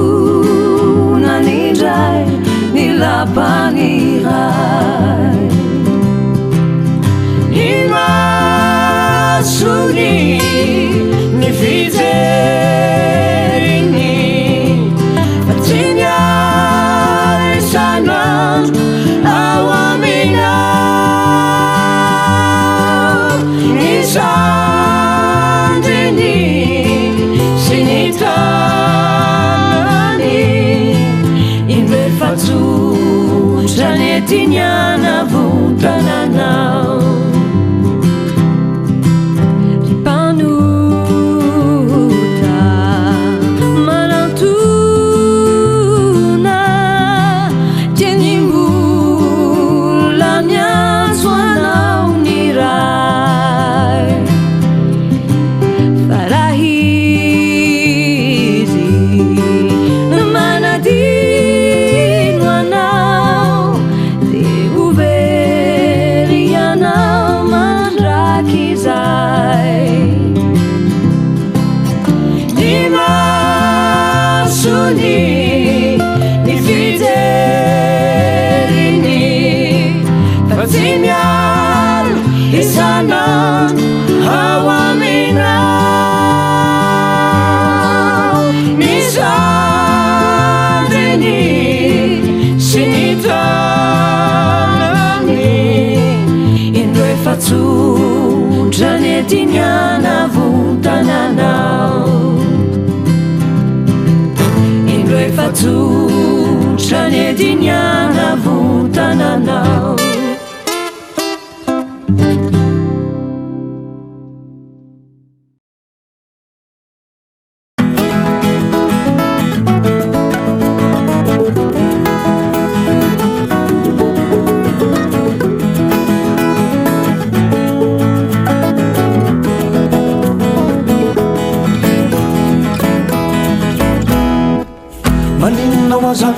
Anatuna nijai nilapanirai Nimasuni nifiterini Patinya sana awamina Nisandini sinita Janetinyana vutananau Ripanuta manatuna Jenimulanya swanau nirai Farahizi namanadi Isana hawamina Nisandini sinitanami Indre fatsu janetinyana vutananau Indre fatsu janetinyana vutananau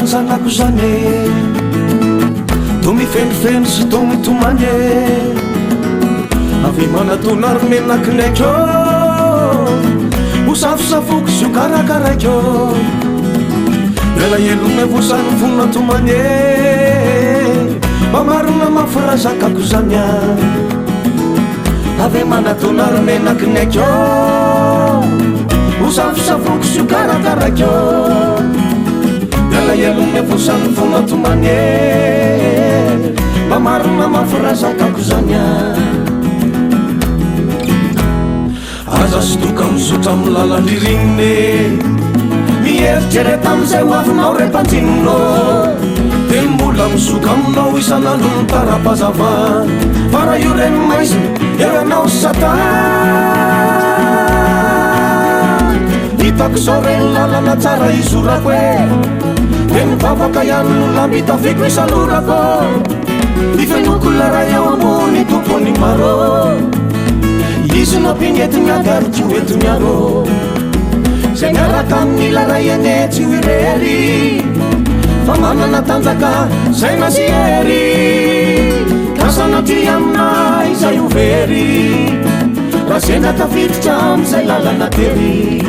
Zanako zane tomifenofeno sy tomitomane avy manatonary menakinaikô hosafosafoko sy ho karakaraikô ela elo mevosany vonona tomane mba marina mafirazakako zany a avy manatonary menakinaikô hosafosafoko sy ho karakaraikô ela elo mevosany vonona tomane zakako zany a aza sy toka misotra amin'ny lalandrirignine mieritreretra amizay ho avinao rem-panjininao de mbola misoka aminao isan'andro ny tara-pazava fa raha io reny maizina eranao satan hitako zao reny lalana tsara izorako e de mivavaka ihany no lambitafiko isalorako ifenoko laray eo ambony tompony maro izy nampinety miagary tsy hoety miaro zay miaraka amin'ny laray ene tsy hoirery fa manana tanjaka zay nasiery kasanatry aminay zay overy raha zena tafiditra amizay lalana tery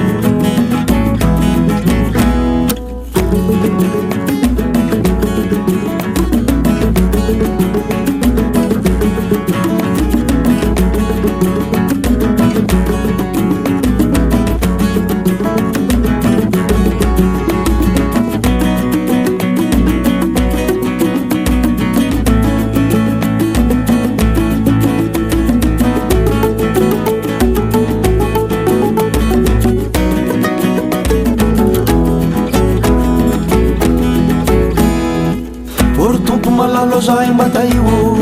malalo zahay mbata io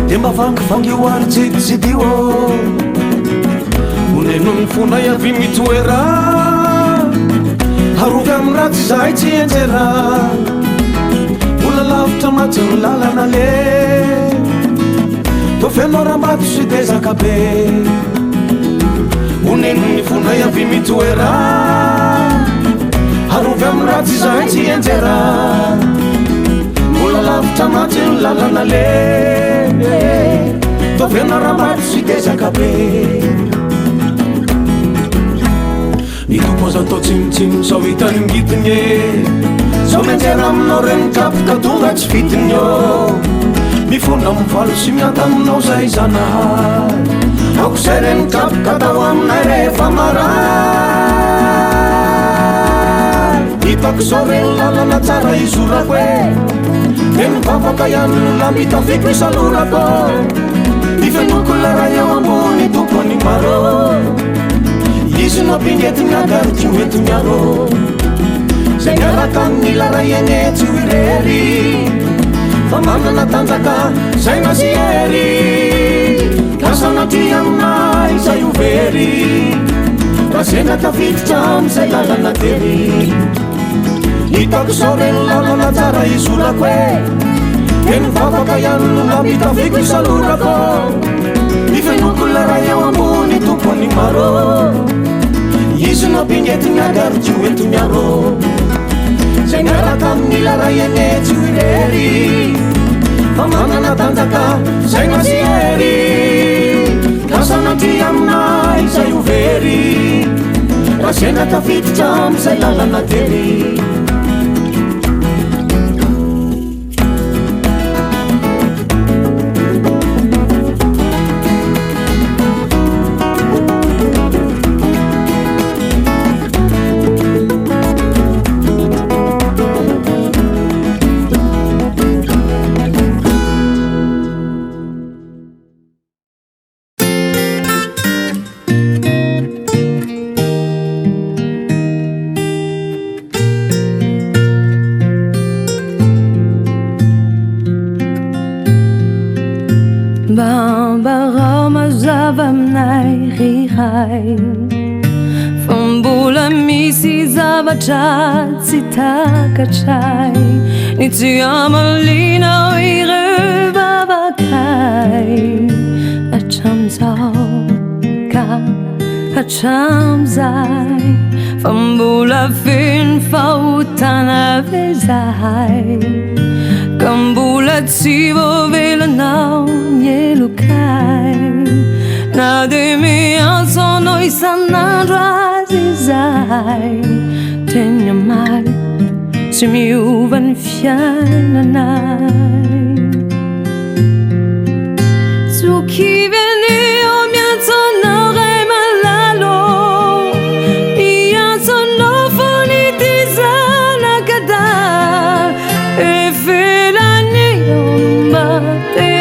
de mavangivangy oary tsiditsidio oneno ny fona iavy mitoera harovy amin'ny ratsy zahay tsy enjera ola lavitra matsy ny lalana le tofenao rambato sy de zakabe oneno ny fona iavy mitoera harovy amin'ny ratsy zahay tsy enjera ola lavitra matsy ny lalana le tofena rambato sy de zakabe ny tompo aza atao tsinitsiny sao hitany ngitiny e sao menjera aminao reny kapoka tonga tsy fitiny eo mifona mivalo sy mianta aminao zay zanahay aoko zay reny kapoka tao aminay rehefa maray hitako zao reny lalana tsara izorako e de mivavaka ihany no lambitafiko isalorako ifenoko laray eo ambony tompony maro izy nampinety miagary tsy hoety miaro zay miaraka amin'ny laray ene tsy hoirery fa manana tanjaka zay nasiery kasanatry aminay zay overy raha zena tafiditra amizay lalana tery hitako zao reny lalana tsara izorako e de mivavaka ihany no lambitafiko isalorako ifenoko laray eo ambony tompony maro izy nampinety miagary tsy hoety miaro zay miaraka amin'ny laray ene tsy hoirery fa manana tanjaka zay nasiery kasanatry aminay zay overy raha zena tafiditra amizay lalana tery Bambara mazava aminay riray fa mbola misy zavatra tsy takatray ny tsy amalinao ireo vavakay hatramizao ka hatramizay fa mbola feno fahotana ve zahay ka mbola tsy voavelanao mielokay na de miantso anao isan'andro azy zahay teny amay tsy miova ny fiainanay Sukiveni o mianzona remalalo Mianzona foniti sana kada E felani omba te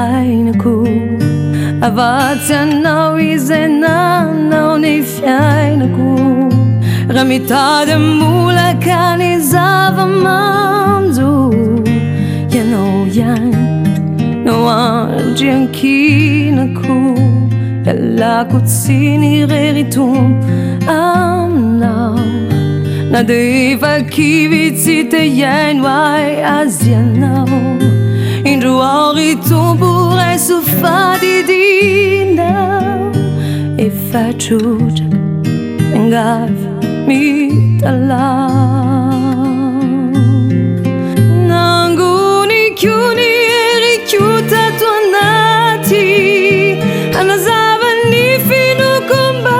fiainako avatsy anao izay nanao ny fiainako raha mitady amolaka ny zava-manjo ianao ihany no andriankinako ialako tsy nirery tompo aminao na dia efa kivy tsy te iaino ahy azy ianao indro ao ry tompo ray sofadidinao efa trotraka angavy mitalao nangoniko ny heriko tato anaty anazava ny finokomba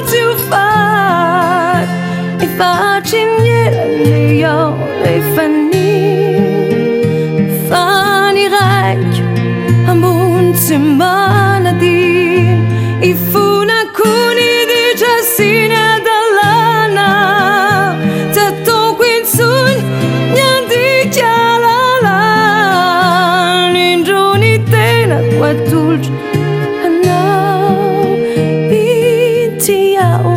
tsy ho faty efatry ny elany ao rehefa ny faniraiko ambony tsy manadiny ifonako ny ditra sy ny adalana tataoko intsony ny andika lalana indro ny tenako atolotra anao ity aho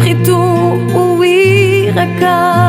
ritompo irakao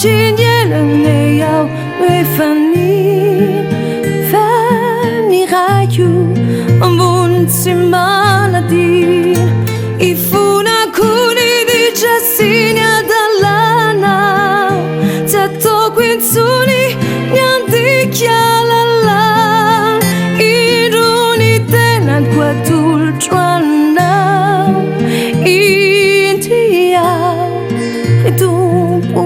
Cinjelene ao faniraio ambony tsy manadiny ifonako ny ditra sy ny adalana tataoko intsony ny andika lalana indro ny tenako atolotro anao inty aho ritompo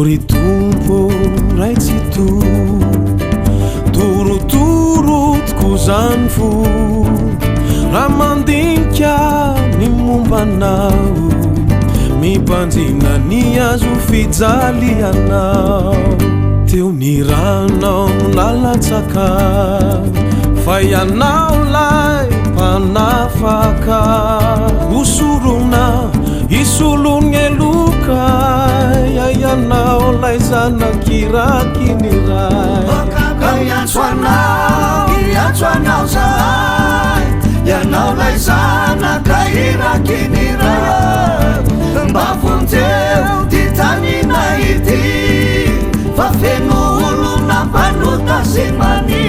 Ori tompo ray tsy torotorotko zany fo raha mandinika ny mombanao mipanjina ny azo fijalianao teo ny ranao nalatsaka fa ianao lay mpanafaka osorona isolony eloka ianao lay zanakiraky ny ray iantso anao zay ianao lay zanaka iraky ny ray mba vonteo ty tanina ity fa feno olo nampanota sy mani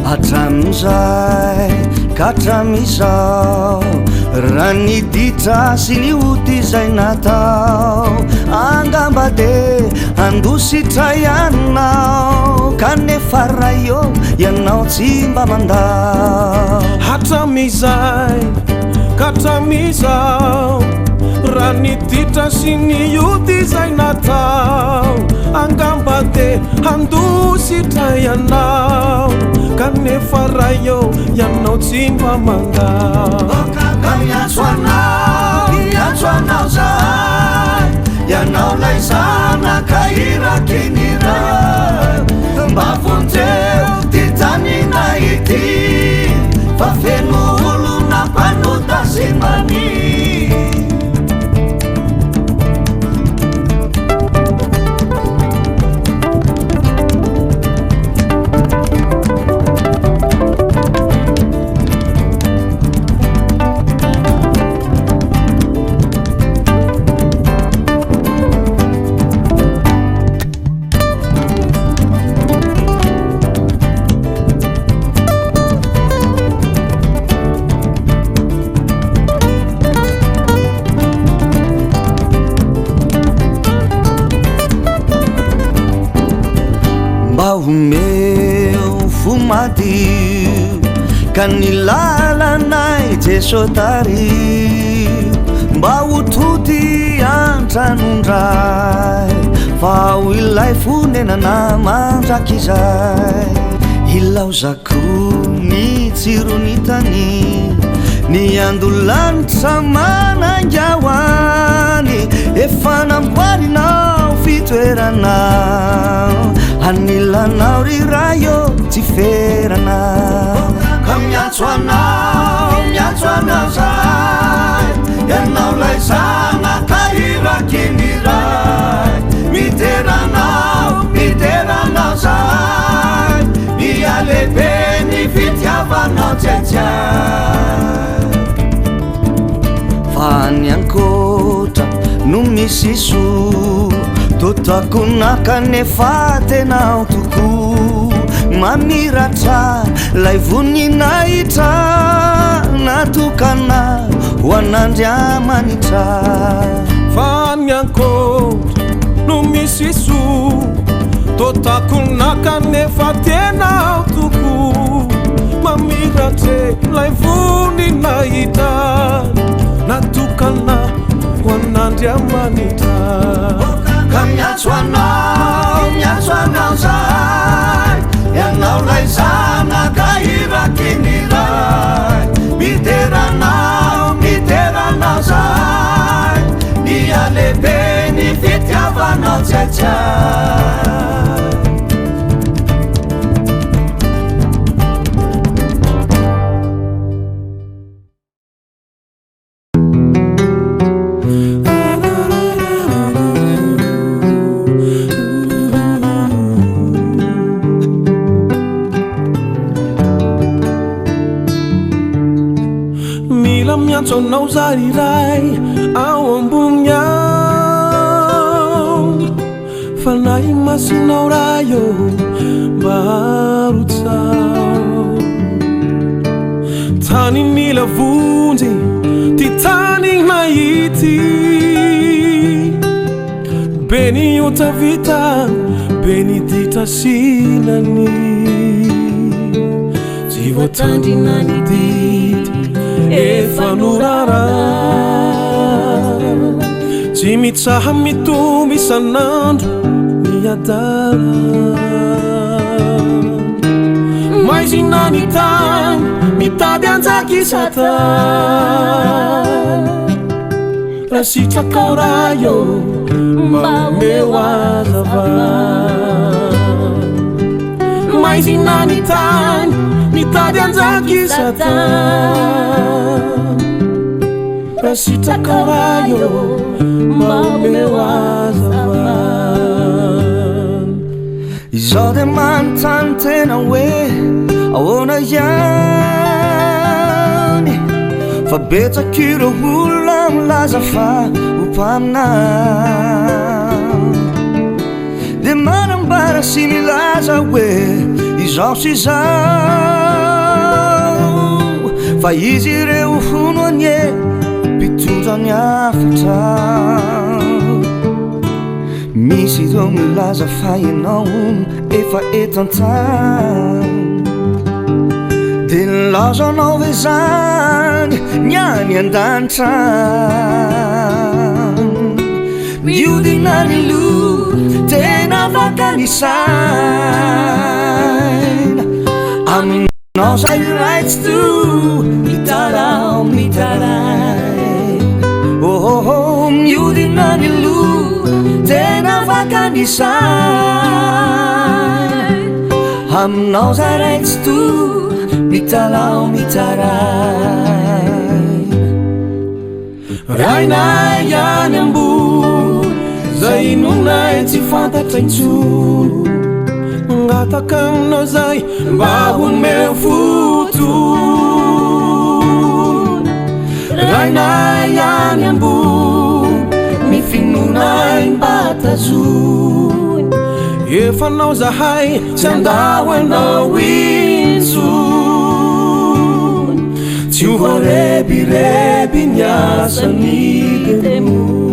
hatramizay katramizao raha ny ditra sy ny ody zay natao angamba de andositra ianao kanefa raha io ianao tsy mba mandao hatramizay katramizao raha ny ditra sy ny ody zay natao angamba de andositra ianao kanefa raha io ianao tsy mba mandao miatsoanao zay ianao lay zanakairakiniray mba vonjeo ty tanina ity fa feno olona mpanota sy mani meu fumadio ka ny lalanay jesotary mba hotody antranondray fa ho ilay fonenana mandraky izay ilaozako ny tsironitany ny andolanitra manangiahoany efa namboarinao fitoeranao anilanao rirayo tsy ferana ka miatsoanao zay ianao lay zanakairakiniray miteranao zay mialehibe ny fitiavanao tsaitsay fa ny ankotra no misy iso totako nakanefa tenao toko mamiratra lay voninahitra natokana ho an'Andriamanitra fa ny ankotra no misy iso totako nakanefa tenao toko mamiratra lay voninahitra natokana ho an'Andriamanitra ka miatsoanao zay ianao lay zanakairakiniray miteranao zay mialehibe ny fitiavanao tsaitsay miantsoanao zariray ao ambony ao fanay masinao rayo mba harotsao tany mila vonjy ty tany mahity be ny ota vita be ny ditra sinany tsy voatandrina ny dity efa norara tsy mitsaha mitomby isan'andro miadana maizina ny tany mitady anjaky satana raha sitraka rayo mba omeo azavana maizina ny tany mitady anjaky satana sitraka rayo mba omeo azavana izao de manontany tena hoe ahoana ihany fa betsaka ireo olona milaza fa ho mpaminao de manambara sy milaza hoe izao sy izao fa izy ireo honoanye pitondra ny afatra misy ireo milaza fa ianao efa eto an-tany de nilazanao ve zany ny any an-danitra miodina ny lo tena vakanisana aminao zay rights to mitarao mitaray nanilu tena vakanisay aminao zaray tsy to mitalao mitaray rainay any ambony zay nonay tsy fantatra intsony ngataka aminao zay mba honome fotony rainay any ambony mifinonay mba tazony efanao zahay tsy andao anao intsony tsy hoarebireby ny asany temo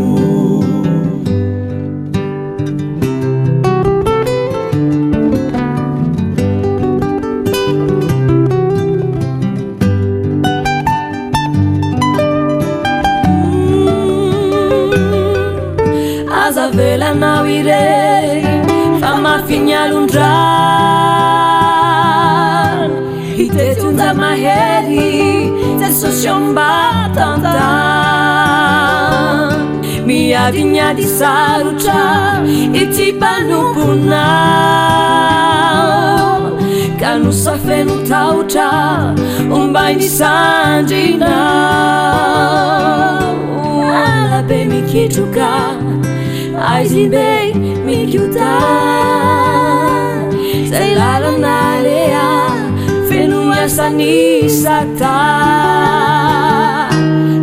velanao irey fa mafinyalondran hitetonja mahery te sosiombatantan miadinyady sarotra ity panomponao ka nosafeno taotra ombainy sandrinao alabe mikitroka aizibe mikiuta zay lalanalea feno miasany sata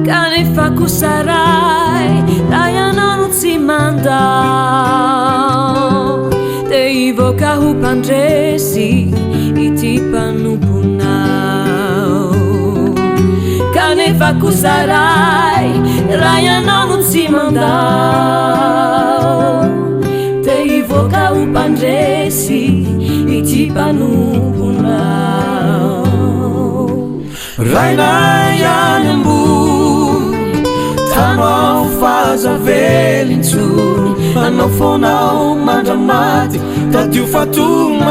kanefa kosaray rayanano tsy mandao te ivoka ho mpandresy ity panomponao kanefa kosaray rayanano tsy mandao te ivoka ho mpandresy ity panomponao rainay any ambony tanao fazavelintsony anao fonao mandramaty tadio fatomaty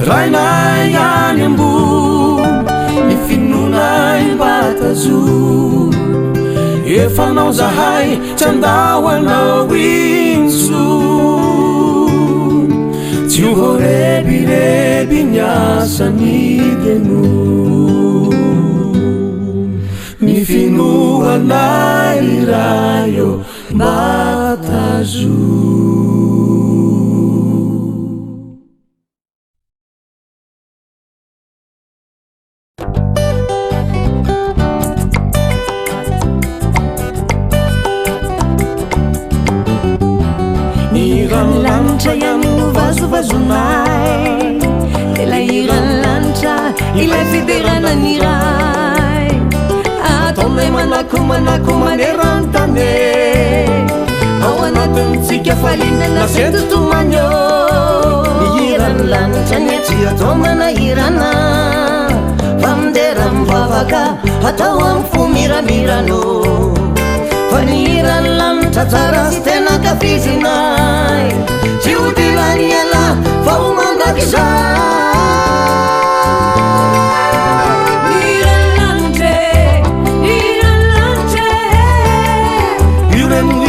rainay any ambony mifinonay mba tazony efanao zahay tsy andao anao intsony tsy hoarebireby ny asany deno mifinoanay rayo mba tazony lanitra iano vazovazonay ilay iran'ny lanitra ilay fiderananiray ataonay manako manerantane ao anatintsika falinana sentotomagno ny iran'ny lanitra ny tsy atao manahirana fa mindera mivavaka atao amin'ny fomiramirano fa ny iran'ny lanitra tsara sy tena kafizinay tsy hodirany ala fa ho mandakizay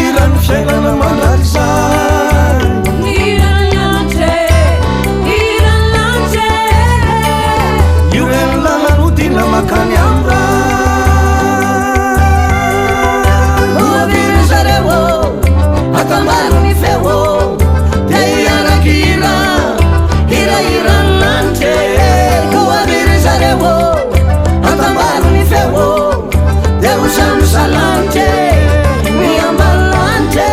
iran'ny fiainana mandakizay iran'ny lalano dina makany amra atambaro ny feo te iaraky iran'ny lanitra koaviry zareo atambaro ny feo te ho samisalanitra ny ambalanitra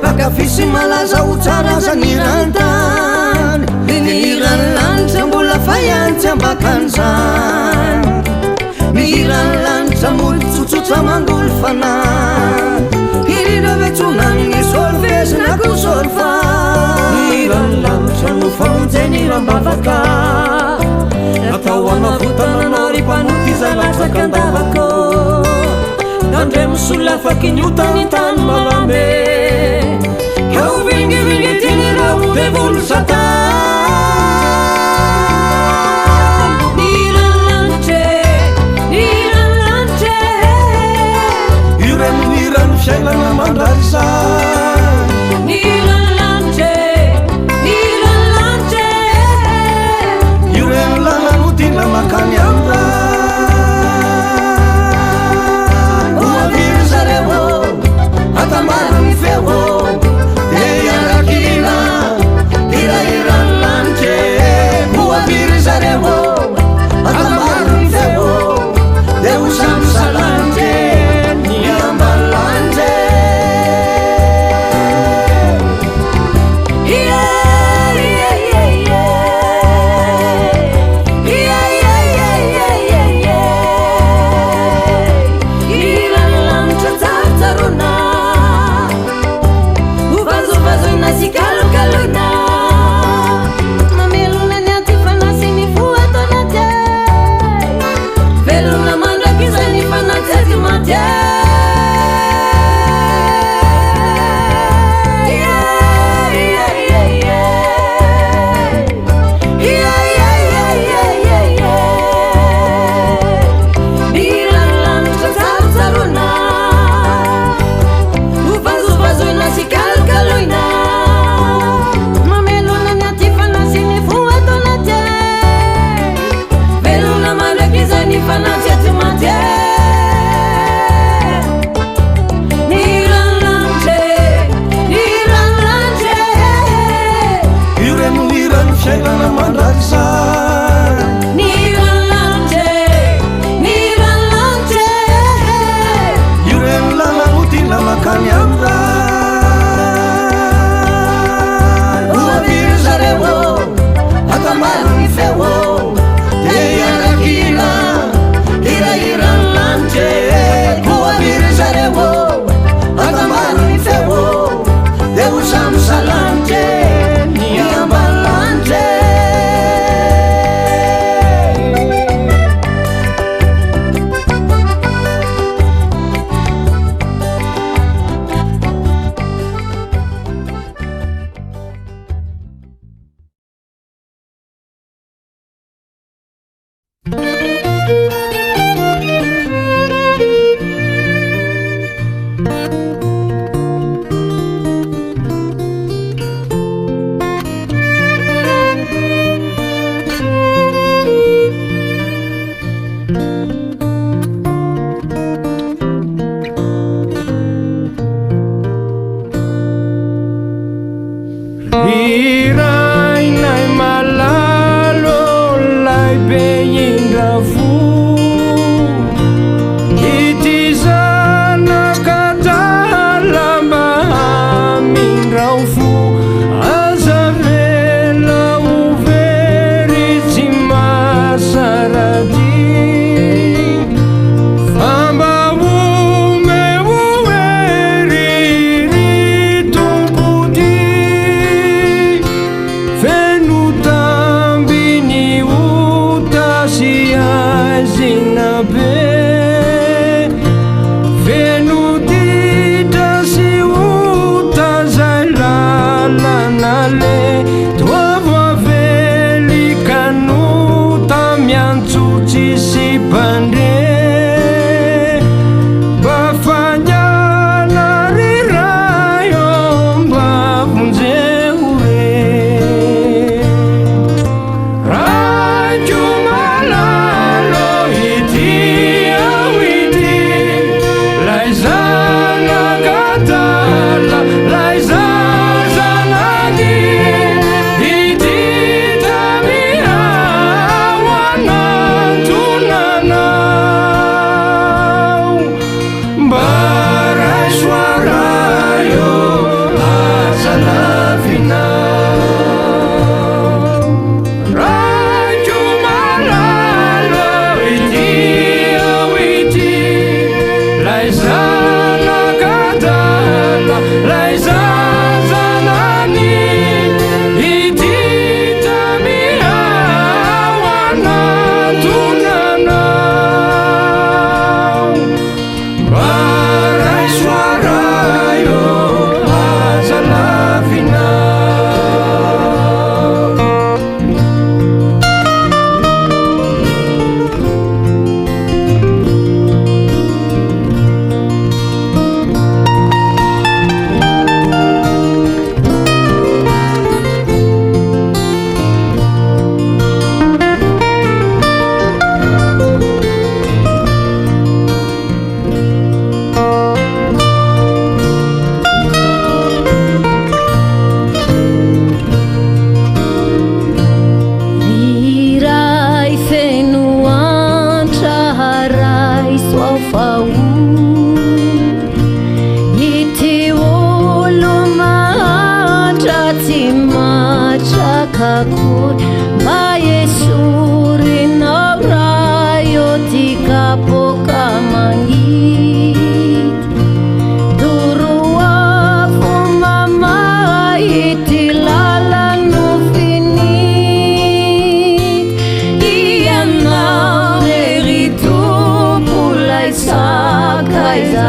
pakafisy malaza ho tsara zany rantany ny iran'ny lanitra mbola fayantsy ambakan'izany ny iran'ny lanitra molo tsotsotra mandolo fanahy irina vetsonany ny solvezina ko solfa iran'ny lanitra no famonjeny rambavaka afaky niotanitany malame eo vingivingitinireo de volo satan irenirirano fiainana mandrarisa ireny lalano tina makany amra oaviry zareo atamarany feo de iarakina irahirany lanitry oaviry zareo atamarany feo de osamsalanitry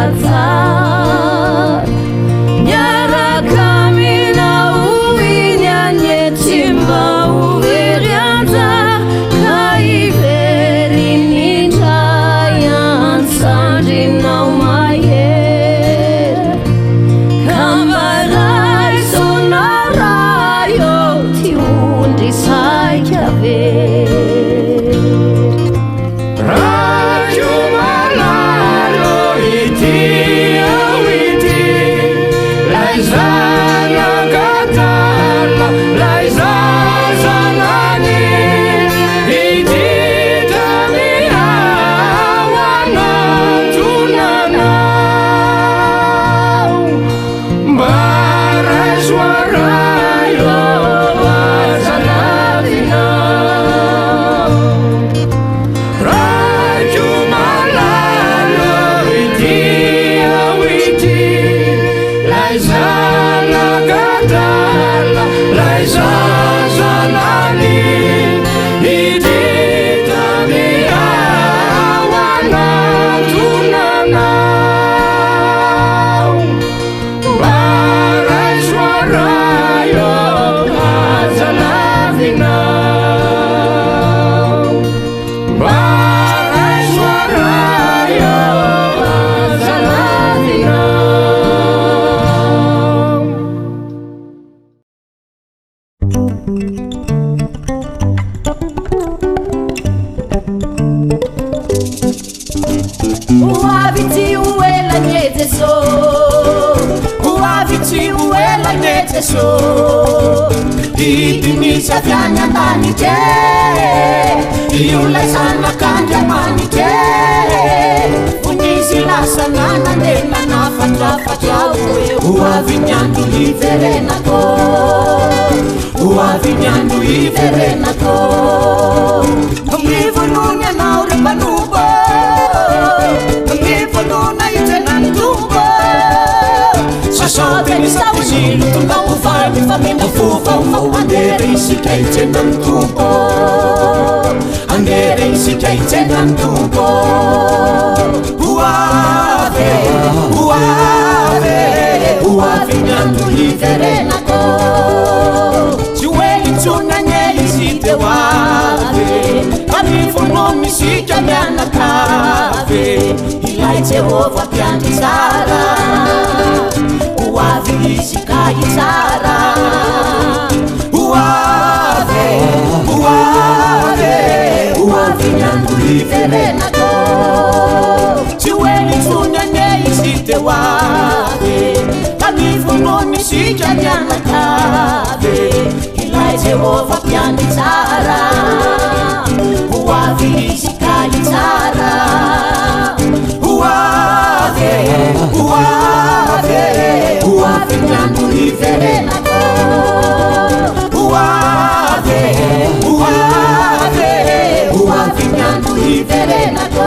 atar Miaraka aminao iny anyety mba ho very anjara ka ivery nindray ansandrinao mahery ka mbaray sonarayo ty ondry saika very Idinisa fianya manite Iula sana kanja manite Unisi lasa nana nena na fatra jawe Uavinyandu iverena ko Uavinyandu iverena ko Ngivununya na urebanubo Ngivununa itenandubo Sasote ni sawizilu tunga ufai famina fufa Andere isika itenan tubo Andere isika itenan tubo Uave, uave, uave nyandu iverena ko Chiweli tunanye isite wave Kamifuno misika miana kave Ilai Jehova pianti sara Uave isika itara Uave, uave, uave nyandu iverena ko Chiweni tunyanye isite wave Kamifuno misika miana kave Ilai Jehova pianti sara Uave isika itara Uave, uave, uave nyandu iverena ko Uave, uave, uave nyandu iverena ko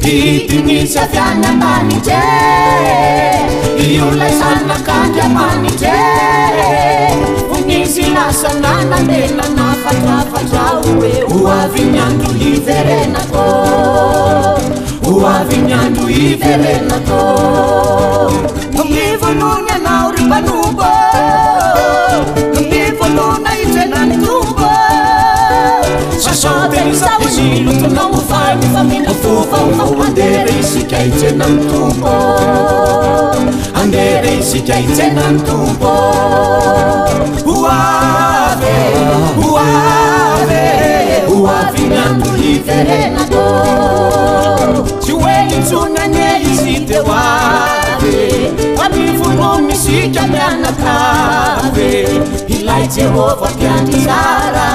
Idinisa fianya manite Iula sana kanja manite Unisi lasa nana nena na fatra uwe Uavinyandu iverena ko Uavinyandu iverena ko Ngivununya na uribanubo Ngivununa itenan tubo Sasote ni sawizilu tunga ufai famina fufa Andere isika itenan tubo Andere isika itenan tubo Uave, uave, uave nyandu iverena ko Chiweni tunanye isite wave Kamifuno misika miana kave Ilai Jehova pianti sara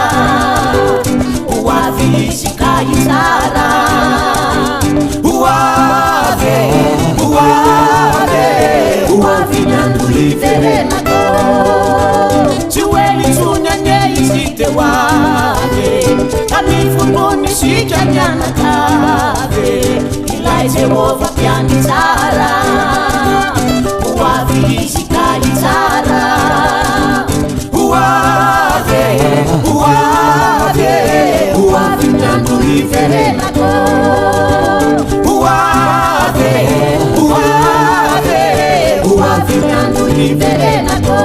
Uave isika itara Uave, uave, uave nyandu iverena Jehovah piani tsara Uavi isikali tsara Uave Uave Uavi miandu iverenako Uave Uave Uavi miandu iverenako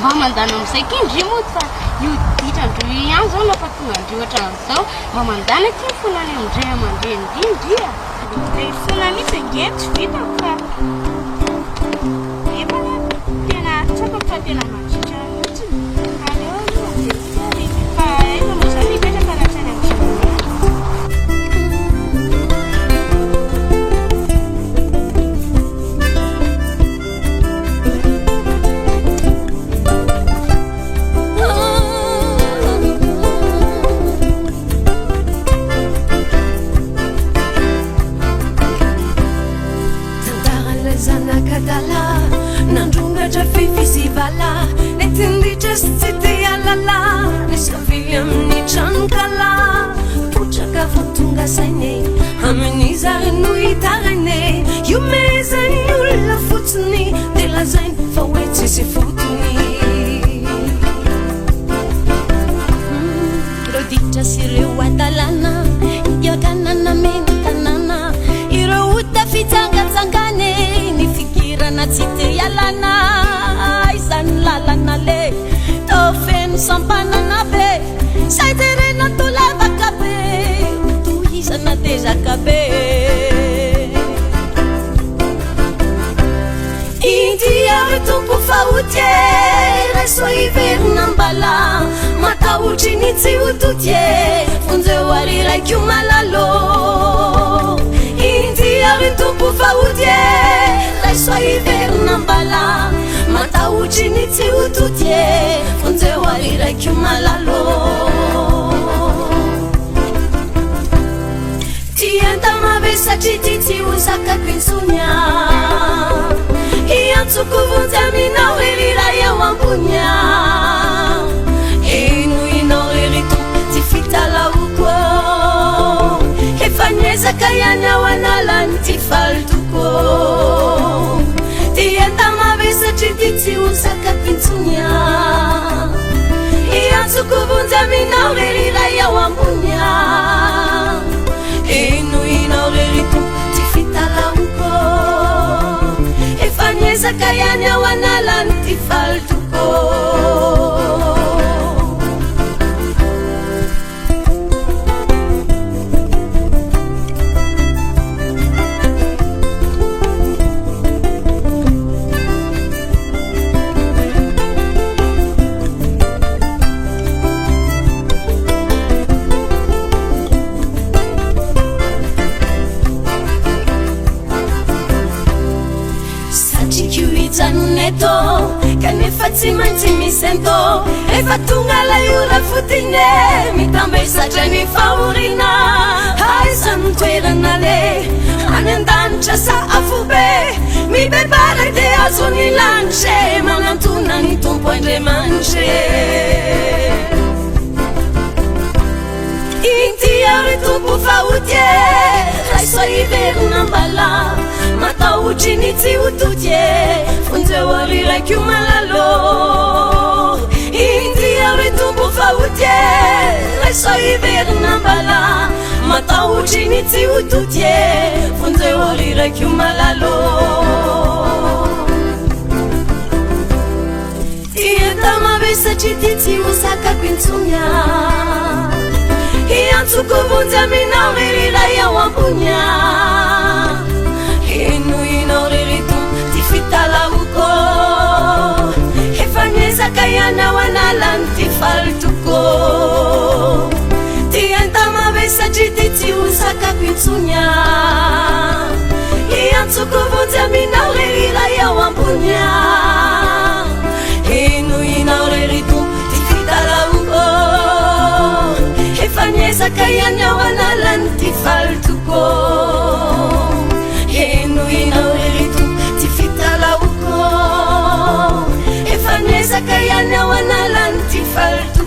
Mamandana amizay kindrimo fa io ditran-drio ihany zao lafa tonga andrio hatran'izao mamandana ty fonany amindray aman-dreny indrindria le fonany io dia tsy vitako fa efa tena tsaka fa tena mandritra mihitsy aleo aloha fa efa moa zany mipetraka anatrany am'izao Nandrungatra fi festivala netinditra sy tsy te alala nisavily amin'ny tranokala potraka vo tonga saine amin'izary no hitarane io mezany olona fotsiny de lazainy fa hoe tsisy fotony ireo ditra sy ireo adalana iakanana mena tanàna ireo ota fitsangatsangane na tsy te ialana izany lalana le tofeno sampanana be saiterena tolavaka be tohizana tezaka be indiary tompo fahotie raiso iverina mbala matahotry ny tsy hototie fonjeo ary raikio malalo indiary tompo fahotie raiso iverina mbala matahotry ny tsy hototie fonjeo ary raikio malalo tiantamave satria ty tsy hozakako insonia iantsoko vonjy aminao reriray ao ambonia ino inao rerito ty fitalaoko efa niezaka ihany ao analany ty falitoko tiantamave satria ty tsy hozakako insonia iantsoko vonjy aminao reriray ao ambonia ino inao rerito ty fitalaoko efa niezaka ihany ao analany ty falitoko kanefa tsy maintsy misento efa tonga la ora fotine mitambe satrany fahorina haizany toerana le any an-danitra sa afobe mibebara de azony lanitry manantona ny tompo andriamanitry intiary tompo fahotie raiso iverina mbala matahotry ny tsy hototie fonjeo ary raikio malalo indiary tompo fahotie raiso iverina mbala matahotry ny tsy hototie fonjeo ary raikio malalo tiantamave satria ty tsy hozakako insonia iantsoko vonjy aminao reriray ao ambonia ino inao rerito ty fitalaoko efa niezaka ihany ao analany ty falitoko tiantamave satria ty tsy hozakako insonia iantsoko vonjy aminao reriray ao ambonia ino inao rerito ty fitalaoko efa niezaka ihany ao analany ty falitoko ino inao rerito ty fitalaoko efa niezaka betsaka ihany ao analany ty falitoko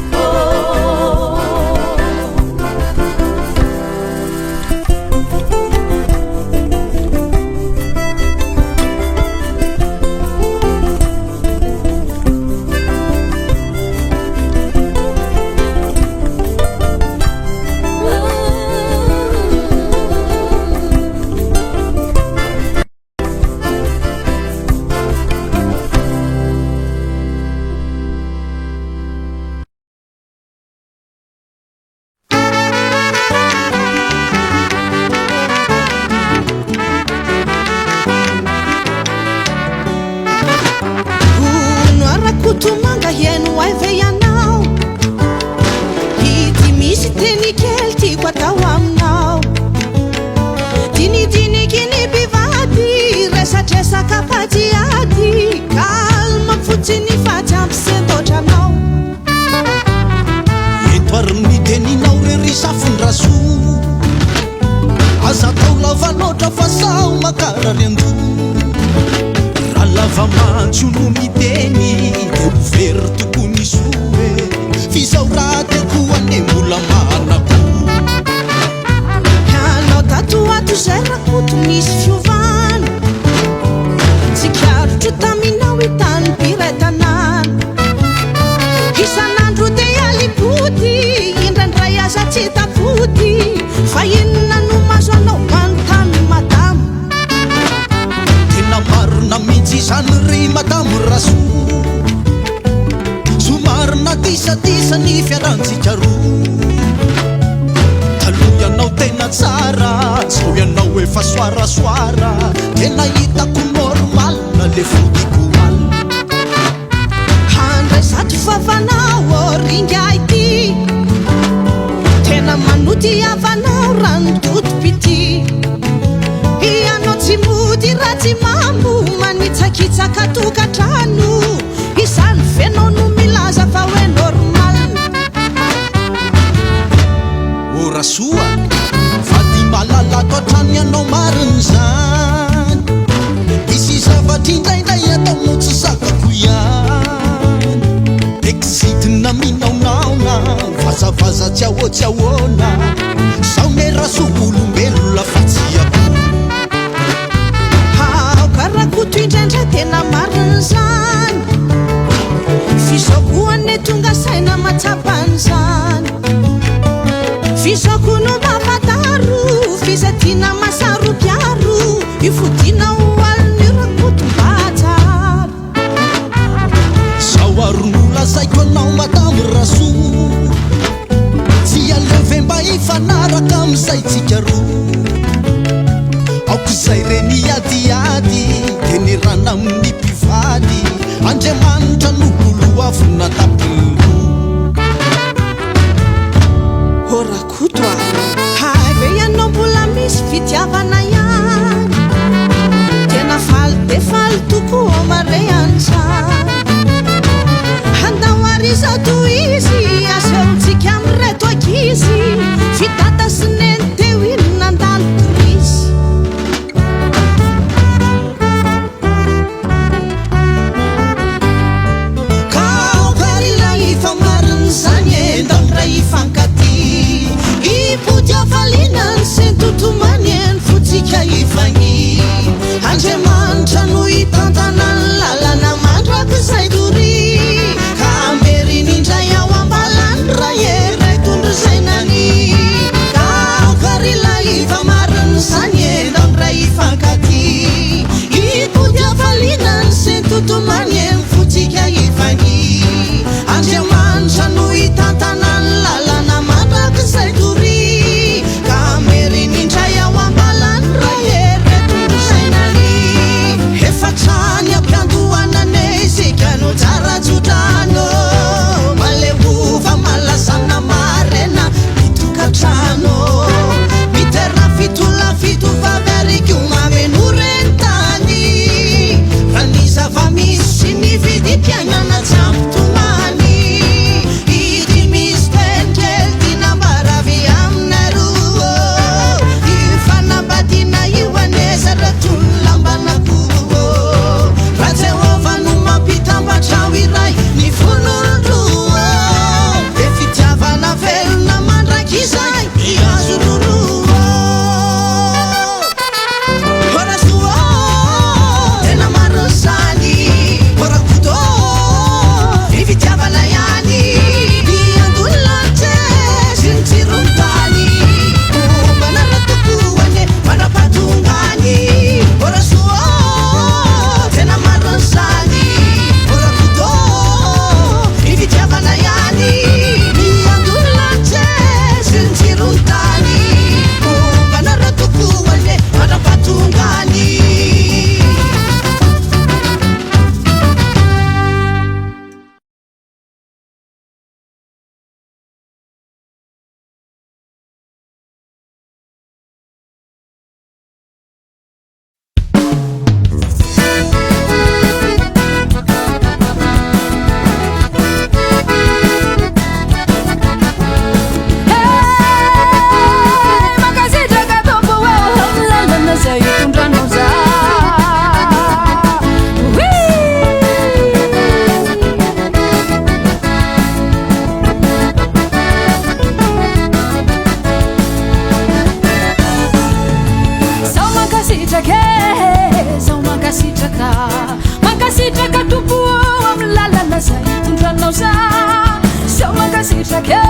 mankasitraka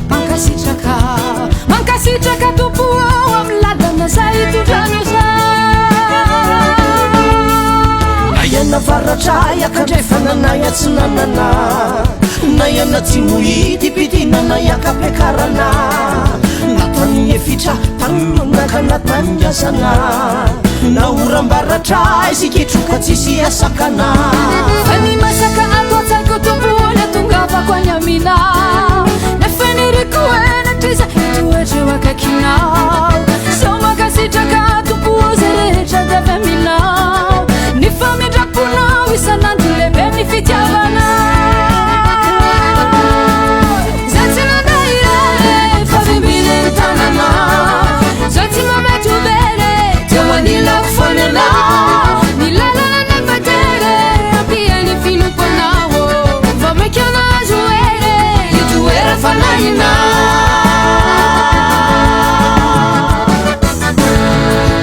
mankasitraka mankasitraka tompo amin'ny lalana zay tondranoza ayana varatra iakandrefanana iatsinanana na iana tsy mohidy pidinana iakapiakarana natany efitra tanolonaka natanjasana na orambaratra isiketroka tsisy asakana fa ny masaka atoatsaiko tompoana tongavako any aminao nefaniriko enatriza itoetreo akakinao sao mankasitraka tompo zay rehetra davy aminao ny famindraponao isanandro lehibe ny fitiavana zay tsy nandaire fa vimbile ny tanana zay tsy mametro bele teo anilako fonana ny lalana nambatere ampiany finomponao va mekanazo ere itoera fanahina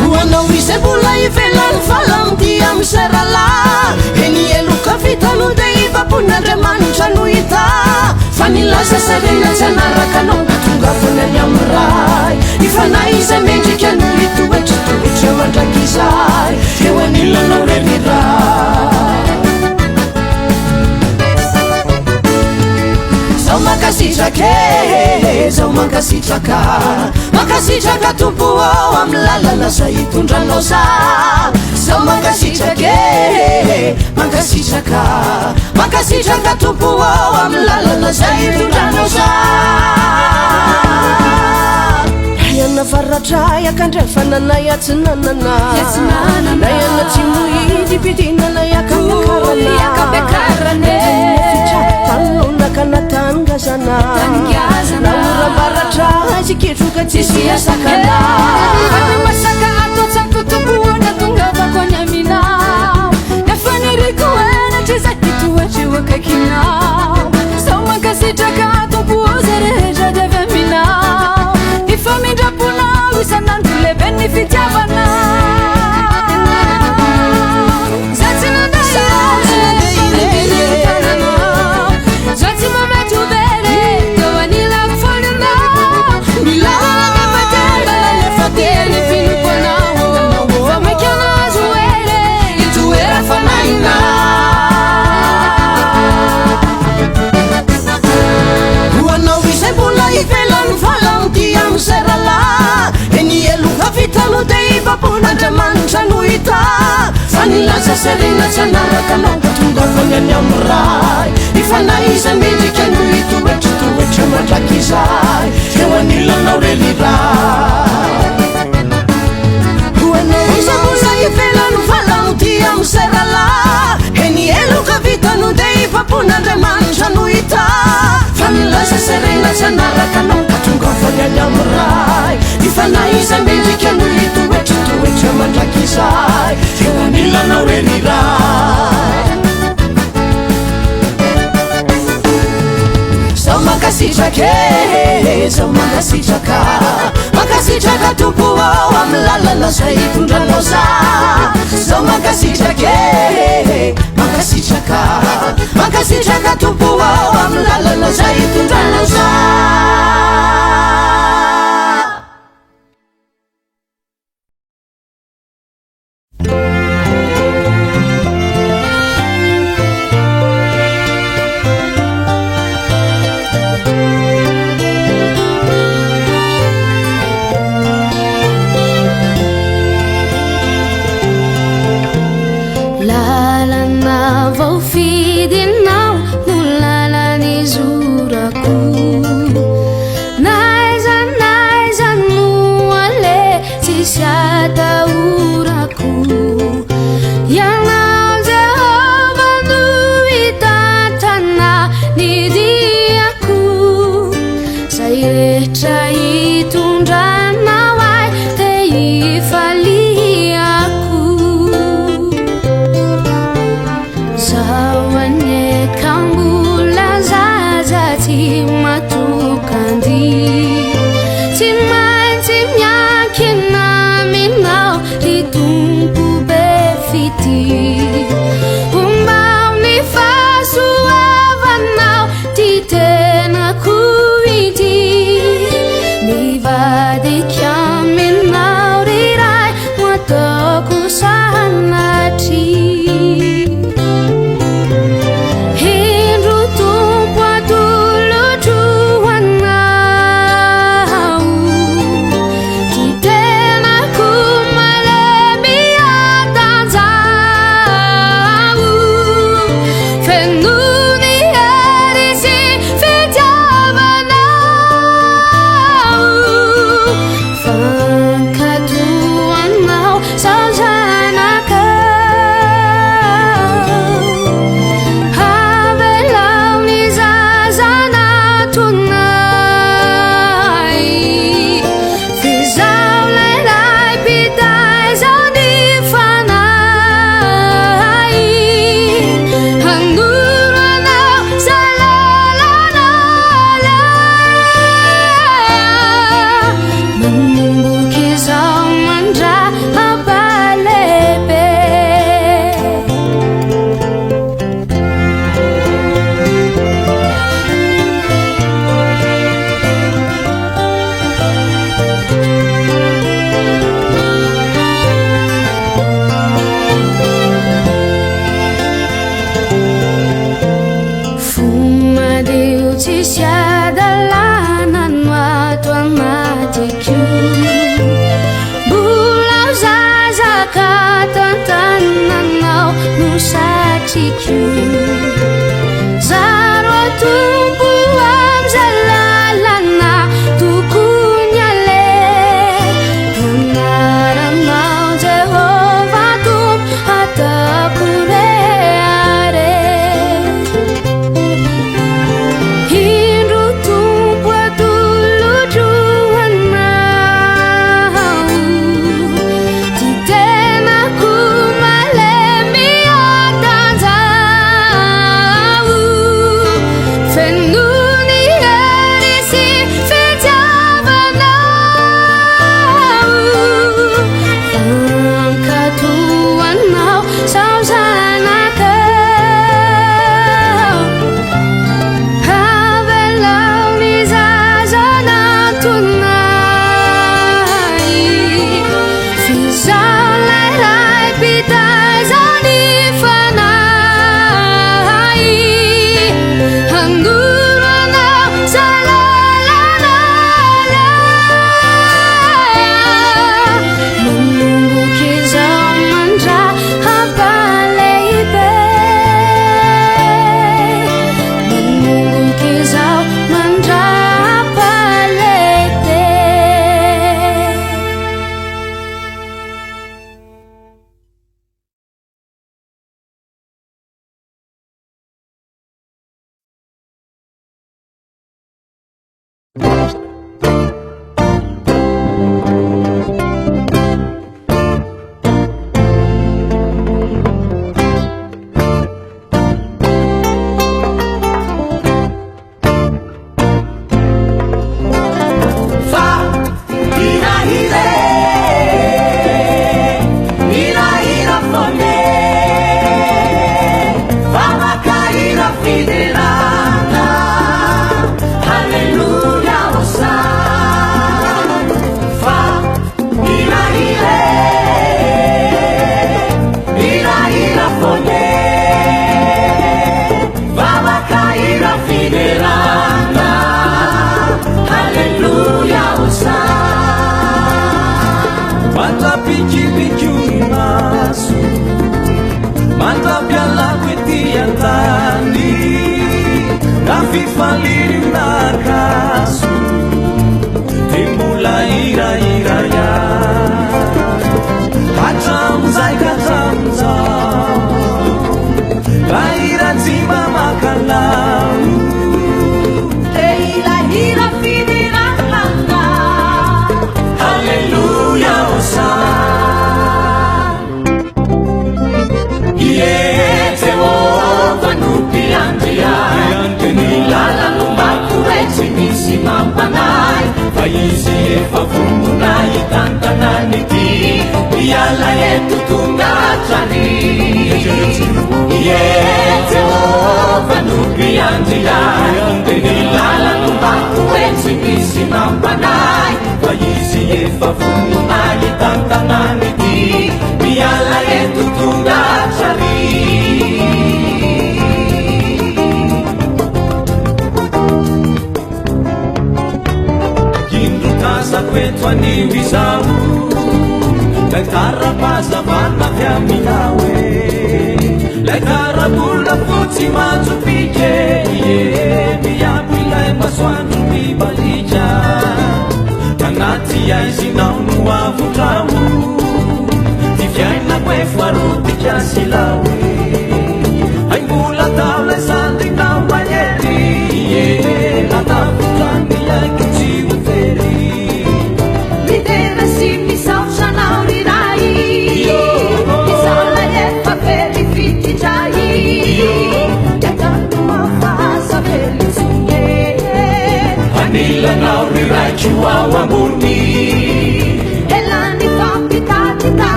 hoanao izay mbola ivelany falamty amy serala eny eloka vitano de ivapon'andriamanitra no hita fa nilaza sarena tsy anaraka anao tonga fonany amy ray ifanay izay mendrika no itoetritoetra mandraky izay eo anilanao reniray zao mankasitrake zao mankasitraka mankasitraka tompo ao amy lalana zay itondranao za zao mankasitrake mankasitraka mankasitraka tompo ao amy lalana zay itondranao za ayana varatra iakandrefanana iatsinanana na iana tsy mohidy pidinana iakapiakarana talonaka natangazana na orambaratra isiketroka tsisy asakana masaka atoatsaiko tompoana tongavako any aminao nefaniriko enatriza itoetreo akakinao sao mankasitraka tompo zay rehetra davy aminao ny famindraponao isanandro lehibe ny fitiavana zay tsy nandaire zay tsy mametro bele teo anilako fonanao ny lalana matere efa teny finomponao fa mekanazo ere itoera fanahina hoanao izay mbola ivelany falamty amy serala eny eloka vitano de ivapon'andriamanitra no hita fa nilaza serena tsy anaraka anao tonga fonany amy ray ifanay izay mendrika no itoetritoetra mandraky izay eo anilanao reliray hoanao izay mbola ivelany falamty amy serala eny eloka vitano de ivapon'andriamanitra no hita fa nilaza serena tsy anaraka anao tonga fonany amy ray ifanay izay mendrika no itoetritoetra mandraky izay eo anilanao reliray zao mankasitrake zao mankasitraka mankasitraka tompo ao amy lalana zay itondranao za zao mankasitrake mankasitraka mankasitraka tompo ao amy lalana zay itondranao za lalana vao fidinao no lalany zorako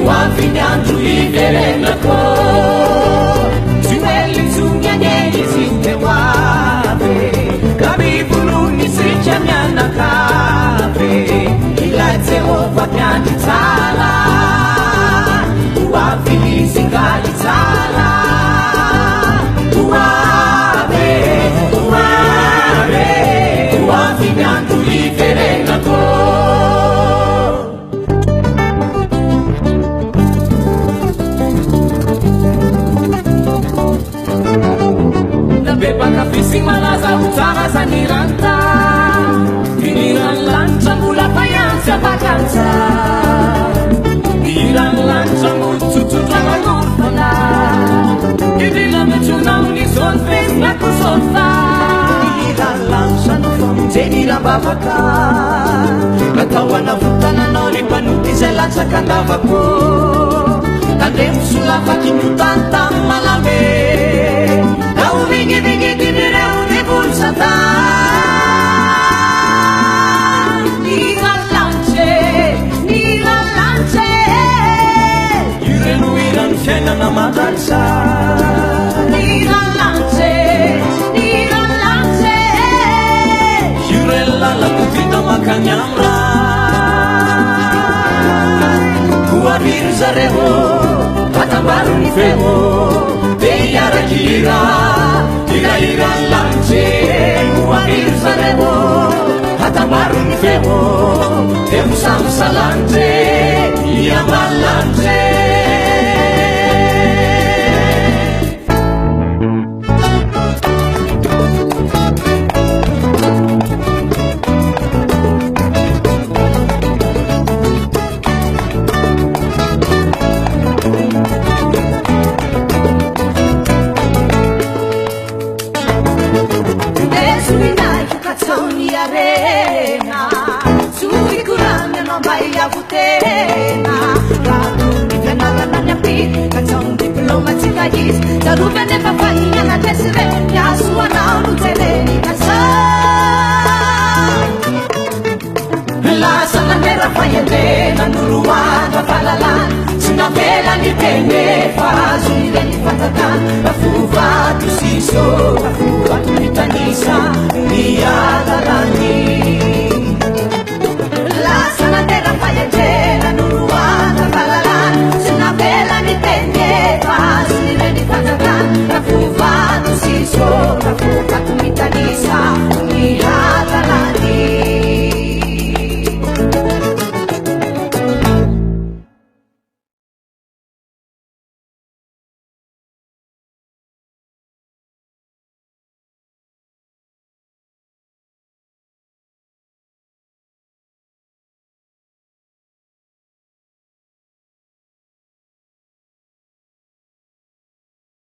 Uavinyandru iverenako Tueli mazaniranta iniranlanitra mbola fayansa vakansa iranlanitra molotsotsotro manorfana idrina mitsonamny zony fesina kosofa iranlanitra no famonjeny rambavaka natao anavotananao rimpanota izay latsaka andavako tandre misolafaky notany tamy malame nao vignivignidinireo nevolsata niralance ireno irany fiainana matansa niralance irellalako vita makany amra koaviry zareo atambarony feo de iaraky irairanlance koaviry zareo atambarony feo de misamosalance iamalance Zaruvene papaya na tesre ya suana uteleni kasa la sana mera fayete na nuruwa na falala sina vela ni pene fa zuni